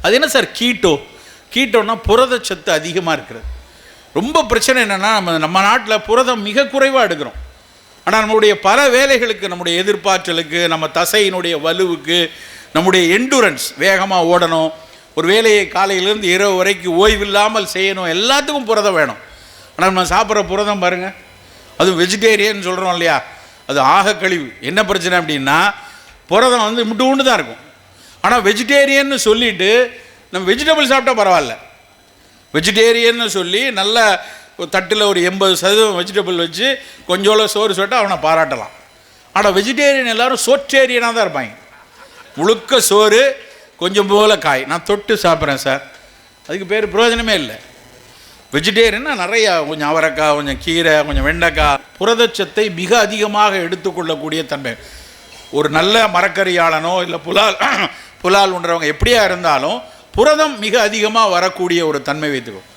அது என்ன சார் கீட்டோன்னா புரதச்சத்து அதிகமாக இருக்கிறது. ரொம்ப பிரச்சனை என்னென்னா நம்ம நாட்டில் புரதம் மிக குறைவாக எடுக்கிறோம். ஆனால் நம்முடைய பல வேலைகளுக்கு, நம்முடைய எதிர்பார்த்தலுக்கு, நம்ம தசையினுடைய வலுவுக்கு, நம்முடைய எண்டூரன்ஸ், வேகமாக ஓடணும், ஒரு வேலையை காலையிலேருந்து இரவு வரைக்கும் ஓய்வில்லாமல் செய்யணும், எல்லாத்துக்கும் புரதம் வேணும். ஆனால் நம்ம சாப்பிட்ற புரதம் பாருங்கள், அதுவும் வெஜிடேரியன் சொல்கிறோம் இல்லையா, அது ஆக கழிவு. என்ன பிரச்சனை அப்படின்னா புரதம் வந்து முட்டு தான் இருக்கும். ஆனால் வெஜிடேரியன்னு சொல்லிவிட்டு நம்ம வெஜிடபிள் சாப்பிட்டா பரவாயில்ல, வெஜிடேரியன்னு சொல்லி நல்ல தட்டில் ஒரு 80% வெஜிடபிள் வச்சு கொஞ்சோள சோறு சொட்டால் அவனை பாராட்டலாம். ஆனால் வெஜிடேரியன் எல்லோரும் சோற்றேரியனாக தான் இருப்பாங்க. முழுக்க சோறு கொஞ்சம் போல காய், நான் தொட்டு சாப்பிட்றேன் சார், அதுக்கு பேர் பிரயோஜனமே இல்லை. வெஜிடேரியன்னா நிறையா கொஞ்சம் அவரைக்காய், கொஞ்சம் கீரை, கொஞ்சம் வெண்டைக்காய், புரதச்சத்தை மிக அதிகமாக எடுத்துக்கொள்ளக்கூடிய தன்மை. ஒரு நல்ல மரக்கறியாளனோ இல்லை புலால் உண்றவங்க எப்படியா இருந்தாலும் புரதம் மிக அதிகமாக வரக்கூடிய ஒரு தன்மை வைத்துக்கும்.